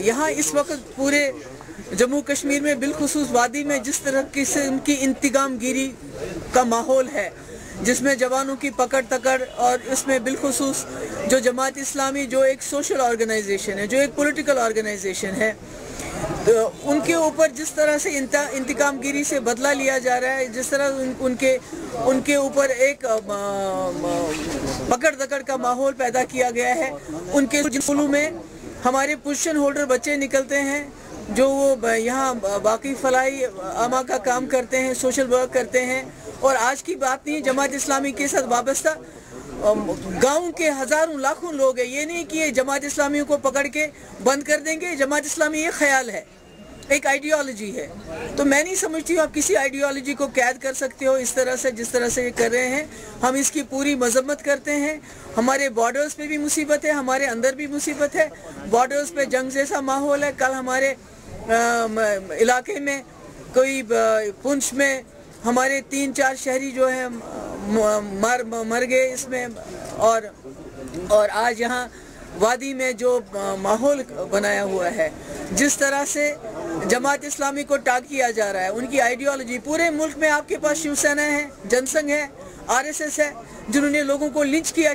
यहाँ इस वक्त पूरे जम्मू कश्मीर में बिलखुसूस वादी में जिस तरह किस्म की इंतकाम गिरी का माहौल है, जिसमें जवानों की पकड़ तकड़, और इसमें बिलखुसूस जो जमात इस्लामी जो एक सोशल ऑर्गेनाइजेशन है, जो एक पॉलिटिकल ऑर्गेनाइजेशन है, तो उनके ऊपर जिस तरह से इंतकाम गिरी से बदला लिया जा रहा है, जिस तरह उनके ऊपर एक पकड़ दकड़ का माहौल पैदा किया गया है। उनके स्कूलों में हमारे पोजीशन होल्डर बच्चे निकलते हैं जो वो यहाँ बाकी फलाई आमा का काम करते हैं, सोशल वर्क करते हैं। और आज की बात नहीं, जमात इस्लामी के साथ वाबस्ता गाँव के हजारों लाखों लोग हैं। ये नहीं कि ये जमात इस्लामियों को पकड़ के बंद कर देंगे। जमात इस्लामी ये ख्याल है, एक आइडियोलॉजी है। तो मैं नहीं समझती हूँ आप किसी आइडियोलॉजी को कैद कर सकते हो इस तरह से, जिस तरह से ये कर रहे हैं। हम इसकी पूरी मजम्मत करते हैं। हमारे बॉर्डर्स पे भी मुसीबत है, हमारे अंदर भी मुसीबत है। बॉर्डर्स पे जंग जैसा माहौल है। कल हमारे इलाके में कोई पुंछ में हमारे 3-4 शहरी जो है मर गए इसमें, और आज यहाँ वादी में जो माहौल बनाया हुआ है, जिस तरह से जमात इस्लामी को टाग किया जा रहा है, उनकी आइडियोलॉजी। पूरे मुल्क में आपके पास शिवसेना है, जनसंघ है, आरएसएस है, जिन्होंने लोगों को लिंच किया।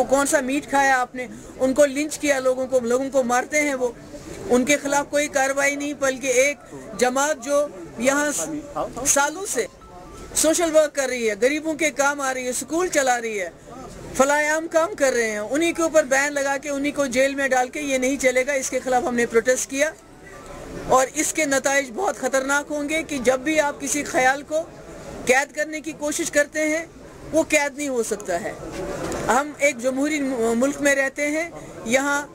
कौन सा मीट खाया आपने? उनको लिंच किया, लोगों को मारते हैं वो। उनके खिलाफ कोई कार्रवाई नहीं, बल्कि एक जमात जो यहाँ सालों से सोशल वर्क कर रही है, गरीबों के काम आ रही है, स्कूल चला रही है, फलायाम काम कर रहे हैं, उन्हीं के ऊपर बैन लगा के उन्हीं को जेल में डाल के ये नहीं चलेगा। इसके खिलाफ हमने प्रोटेस्ट किया और इसके नताइज बहुत खतरनाक होंगे कि जब भी आप किसी ख्याल को कैद करने की कोशिश करते हैं, वो कैद नहीं हो सकता है। हम एक जमहूरी मुल्क में रहते हैं, यहाँ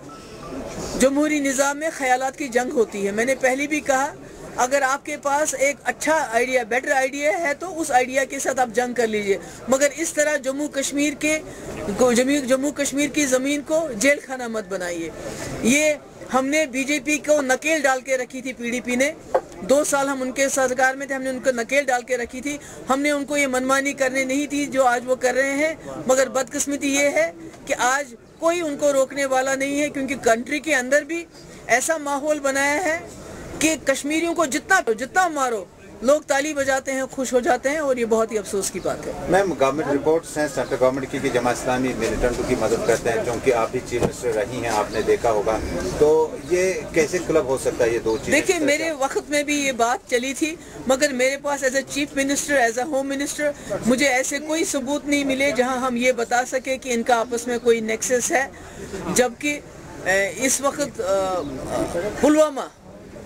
जमहूरी निज़ाम में ख्यालात की जंग होती है। मैंने पहले भी कहा, अगर आपके पास एक अच्छा आइडिया, बेटर आइडिया है तो उस आइडिया के साथ आप जंग कर लीजिए, मगर इस तरह जम्मू कश्मीर की ज़मीन को जेल खाना मत बनाइए। ये हमने बीजेपी को नकेल डाल के रखी थी, पीडीपी ने 2 साल हम उनके सरकार में थे, हमने उनको नकेल डाल के रखी थी। हमने उनको ये मनमानी करने नहीं थी जो आज वो कर रहे हैं, मगर बदकिस्मती ये है कि आज कोई उनको रोकने वाला नहीं है, क्योंकि कंट्री के अंदर भी ऐसा माहौल बनाया है कि कश्मीरियों को जितना मारो लोग ताली बजाते हैं, खुश हो जाते हैं, और ये बहुत ही अफसोस की बात है। मैम, गवर्नमेंट रिपोर्ट्स हैं सेंट्रल गवर्नमेंट की कि जमात इस्लामी मिलिटेंटों की मदद करते हैं, क्योंकि आप भी चीफ मिनिस्टर रही हैं, आपने देखा होगा। तो ये कैसे क्लब हो सकता है ये दो चीजें? देखिए, मेरे वक्त में भी ये बात चली थी, मगर मेरे पास as a chief minister, as a home minister, मुझे ऐसे कोई सबूत नहीं मिले जहाँ हम ये बता सके कि इनका आपस में कोई नेक्सस है। जबकि इस वक्त पुलवामा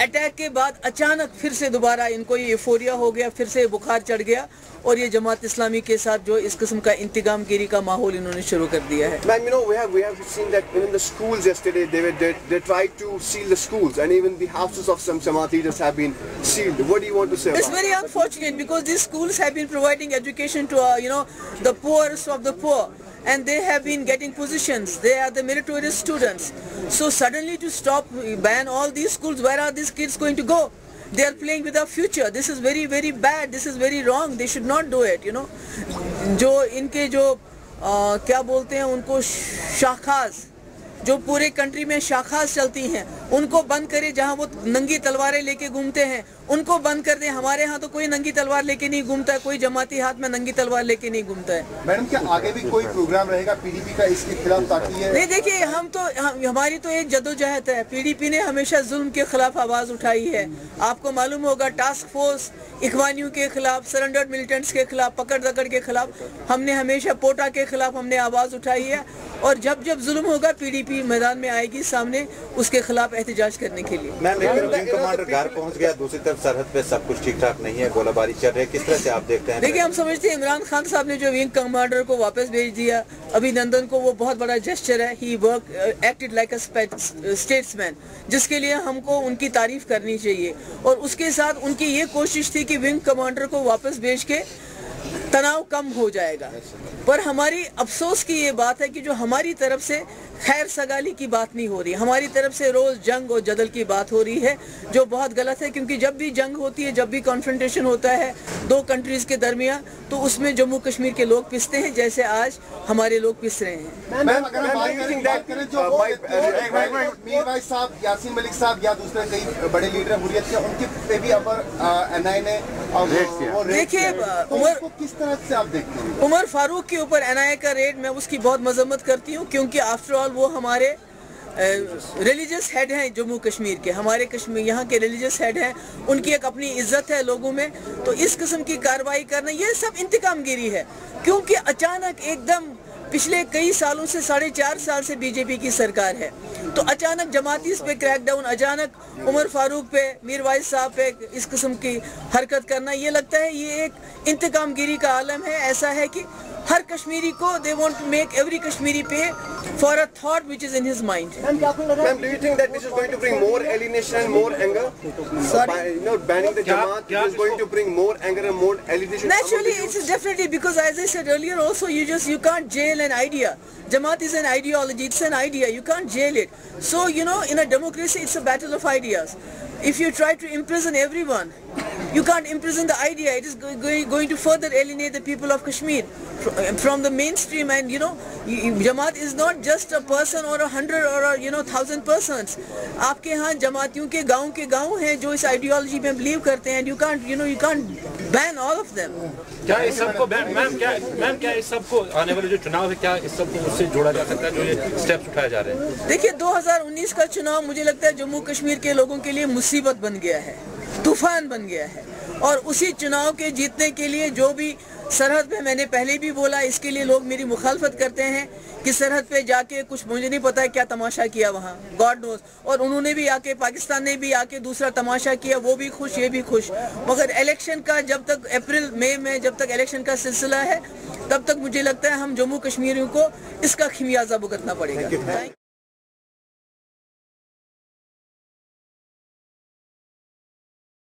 अटैक के बाद अचानक फिर से दोबारा इनको ये यूफोरिया हो गया, फिर से बुखार चढ़ गया, और ये जमात इस्लामी के साथ जो इस किस्म का इंतकाम गिरी का माहौल इन्होंने शुरू कर दिया है। Ma'am, you know, we have seen that in the schools yesterday they tried to seal the schools, and even the houses of some Jamaat leaders have been sealed. What do you want to say about it? It's very unfortunate, because these schools have been providing education to the poorest of the poor, and they have been getting positions. They are the meritorious students. So suddenly to stop, ban all these schools, where are these kids going to go? They are playing with our future. This is very, very bad. This is very wrong. They should not do it, जो इनके जो क्या बोलते हैं उनको, शाखास, जो पूरे country में शाखास चलती हैं, उनको बंद करे। जहां वो नंगी तलवारें लेके घूमते हैं, उनको बंद कर दें। हमारे यहाँ तो कोई नंगी तलवार लेके नहीं घूमता है, कोई जमाती हाथ में नंगी तलवार लेके नहीं घूमता है। मैडम, क्या आगे भी कोई प्रोग्राम रहेगा पीडीपी का इसके खिलाफ, ताकि ये नहीं? देखिए, हमारी तो एक जदोजहद है। पीडीपी ने हमेशा जुल्म के खिलाफ आवाज उठाई है। आपको मालूम होगा, टास्क फोर्स इखवानियों के खिलाफ, सरेंडर्ड मिलिटेंट्स के खिलाफ, पकड़ दकड़ के खिलाफ हमने हमेशा, पोटा के खिलाफ हमने आवाज उठाई है। और जब जुल्म होगा, पीडीपी मैदान में आएगी सामने उसके खिलाफ एहतजाज करने के लिए। मैम, विंग कमांडर घर पहुंच गया, दूसरी तरफ सरहद पे सब कुछ ठीक ठाक नहीं है, गोलाबारी चल रही है, किस तरह से आप देखते हैं? देखिए, हम समझते हैं इमरान खान साहब ने जो विंग कमांडर को वापस भेज दिया, अभिनंदन को, वो बहुत बड़ा जेस्चर है। He acted like a statesman, जिसके लिए हमको उनकी तारीफ करनी चाहिए। और उसके साथ उनकी ये कोशिश थी कि विंग कमांडर को वापस भेज के तनाव कम हो जाएगा। पर हमारी अफसोस की ये बात है कि जो हमारी तरफ से खैर सगाली की बात नहीं हो रही, हमारी तरफ से रोज़ जंग और जदल की बात हो रही है, जो बहुत गलत है, क्योंकि जब भी जंग होती है, जब भी कॉन्फ्रंटेशन होता है दो कंट्रीज़ के दरमियान, तो उसमें जम्मू कश्मीर के लोग पिसते हैं, जैसे आज हमारे लोग पिस रहे हैं। मैम अगर हम बात करें जो मीर वाइस साहब, यासीन मलिक साहब या दूसरे कई बड़े लीडर हुर्रियत के, उनके पे भी अबर एनआई ने देखिए, किस तरह से आप देखते हैं? उमर फारूक के ऊपर एनआईए का रेड, मैं उसकी बहुत मजम्मत करती हूँ, क्योंकि आफ्टर ऑल वो हमारे रिलीजियस हेड हैं जम्मू कश्मीर के, हमारे कश्मीर यहाँ के रिलीजियस हेड हैं, उनकी एक अपनी इज्जत है लोगों में। तो इस किस्म की कार्रवाई करना ये सब इंतकामगिरी है, क्योंकि अचानक एकदम पिछले कई सालों से 4.5 साल से बीजेपी की सरकार है, तो अचानक जमातीस पे क्रैकडाउन, अचानक उमर फारूक पे, मीर वाइस साहब पे इस किस्म की हरकत करना, ये लगता है ये एक इंतकामगिरी का आलम है। ऐसा है कि हर कश्मीरी को they want to make every Kashmiri pay for a thought which is in his mind. Ma'am, do you think that this is going to bring more alienation and more anger? Sorry? Banning the Jamaat is going to bring more anger and more alienation. Naturally, it's definitely, because as I said earlier also, you can't jail an idea. Jamaat is an ideology, it's an idea, you can't jail it. So, in a democracy, it's a battle of ideas. If you try to imprison everyone, you can't imprison the idea. It is going to further alienate the people of Kashmir from the mainstream. And Jamaat is not just a person or 100 or 1,000 persons. आपके यहाँ जमातियों के गाँव हैं जो इस ideology में believe करते हैं. You can't ban all of them. क्या इस सबको मैम क्या इस सबको आने वाले जो चुनाव है, क्या इस सबको उससे जोड़ा जा सकता है जो ये स्टेप्स उठाए जा रहे हैं? देखिए, 2019 का चुनाव मुझे लगता है जम्मू कश्मीर के लोगों के लिए मुसीबत बन गया है, तूफान बन गया है, और उसी चुनाव के जीतने के लिए जो भी सरहद पे, मैंने पहले भी बोला, इसके लिए लोग मेरी मुखालफत करते हैं कि सरहद पे जाके कुछ, मुझे नहीं पता है क्या तमाशा किया वहाँ, गॉड नोज, और उन्होंने भी आके, पाकिस्तान ने भी आके दूसरा तमाशा किया, वो भी खुश, ये भी खुश। मगर इलेक्शन का जब तक अप्रैल मई में जब तक इलेक्शन का सिलसिला है, तब तक मुझे लगता है हम जम्मू कश्मीरियों को इसका खमियाजा भुगतना पड़ेगा।